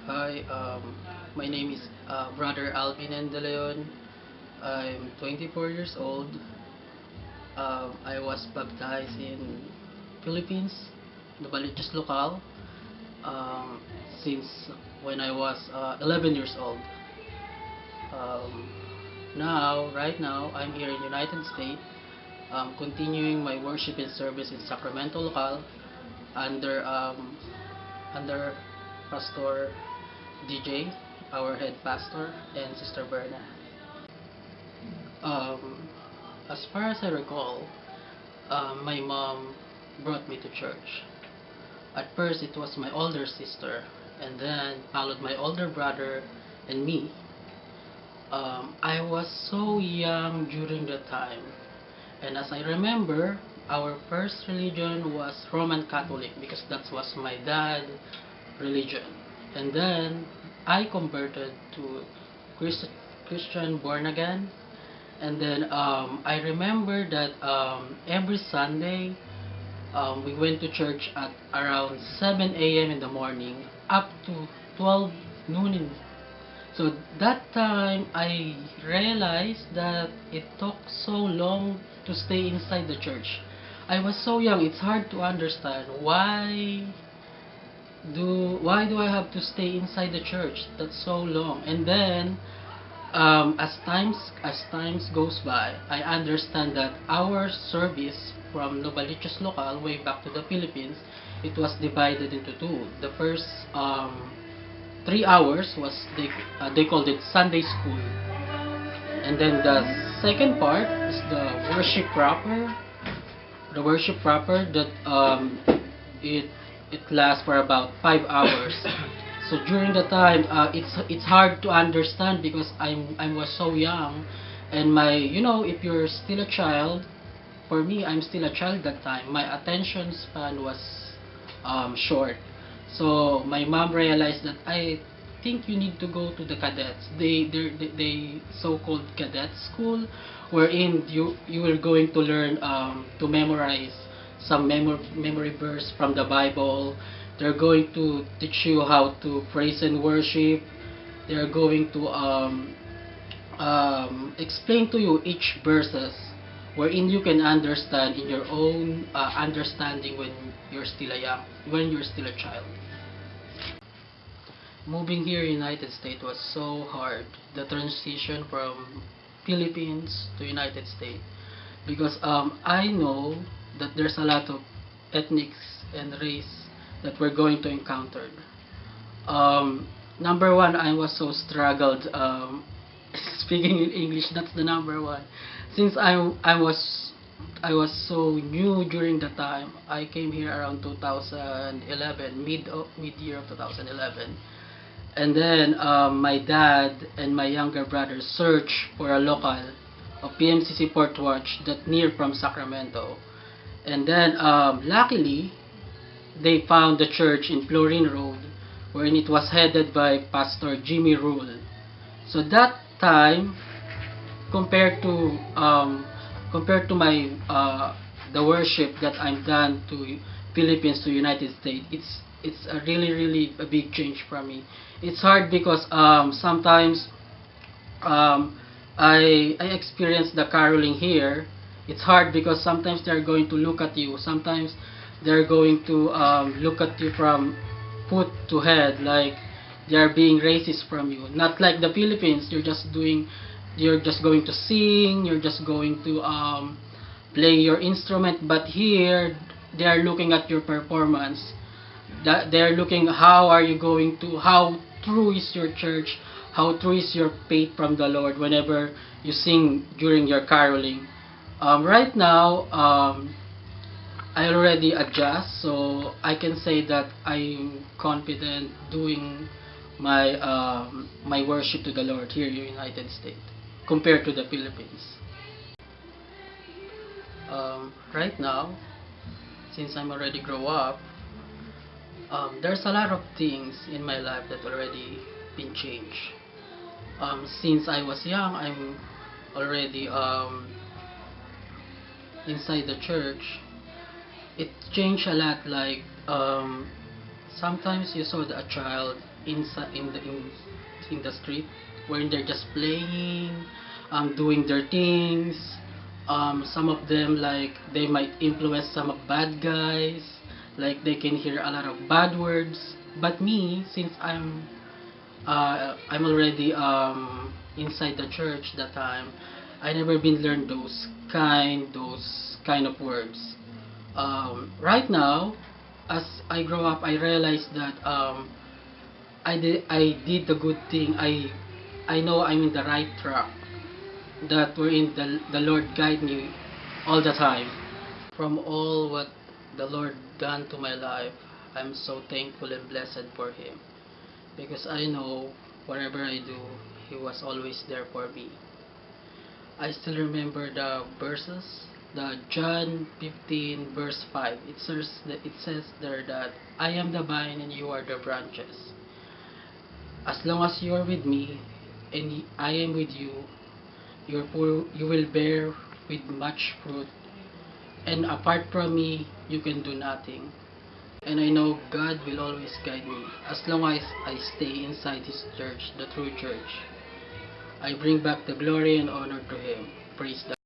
Hi, my name is Brother Alvin N. De Leon. I'm 24 years old. I was baptized in Philippines, Novaliches Local, um, since when I was 11 years old. Um, right now, I'm here in United States, continuing my worship and service in Sacramento Local under under Pastor DJ, our head pastor, and Sister Berna. Um, as far as I recall, my mom brought me to church. At first, it was my older sister, and then followed my older brother and me. I was so young during the time, and as I remember, our first religion was Roman Catholic because that was my dad religion. And then I converted to Christian born again. And then I remember that every Sunday we went to church at around 7 a.m. in the morning up to 12 noon. So that time I realized that it took so long to stay inside the church. I was so young, it's hard to understand why do I have to stay inside the church that's so long. And then as times goes by, I understand that our service from Novaliches Local way back to the Philippines, it was divided into two. The first 3 hours was they called it Sunday school, and then the second part is the worship proper. The worship proper that it it lasts for about 5 hours. So during the time, it's hard to understand because I was so young, and if you're still a child, for me, I'm still a child that time. My attention span was short. So my mom realized that I think you need to go to the cadets. They so-called cadet school, wherein you are going to learn to memorize some memory verse from the Bible. They're going to teach you how to praise and worship. They're going to explain to you each verses wherein you can understand in your own understanding when you're still a child. Moving here in United States was so hard. The transition from Philippines to United States, because I know that there's a lot of ethnics and race that we're going to encounter. Number one, I was so struggled speaking in English. That's the number one. Since I was so new during the time. I came here around 2011, mid year of 2011, and then my dad and my younger brother searched for a local of PMCC Port Watch that near from Sacramento, and then luckily they found the church in Florine Road, wherein it was headed by Pastor Jimmy Rule. So that time, compared to my the worship that I'm done to Philippines to United States, it's a really a big change for me. It's hard because sometimes um, I experience the caroling here. It's hard because sometimes they're going to look at you. Sometimes they're going to look at you from foot to head, like they are being racist from you. Not like the Philippines, you're just going to sing, you're just going to play your instrument. But here, they are looking at your performance. That they're looking how true is your church, how true is your faith from the Lord whenever you sing during your caroling. Right now, I already adjust, so I can say that I'm confident doing my worship to the Lord here in the United States compared to the Philippines. Right now, since I'm already grow up, there's a lot of things in my life that already been changed. Since I was young, I'm already inside the church. It changed a lot. Like Sometimes you saw a child in the street where they're just playing, doing their things. Some of them, like, they might influence some of bad guys, like they can hear a lot of bad words. But me, since I'm already inside the church that time, I never been learned those kind of words. Right now, as I grow up, I realized that I did the good thing. I know I'm in the right track. That wherein the Lord guide me all the time. From all what the Lord done to my life, I'm so thankful and blessed for Him. Because I know whatever I do, He was always there for me. I still remember the verses, the John 15 verse 5. It says there that I am the vine and you are the branches. As long as you are with me and I am with you, you will bear with much fruit. And apart from me, you can do nothing. And I know God will always guide me as long as I stay inside His church, the true church. I bring back the glory and honor to Him. Praise the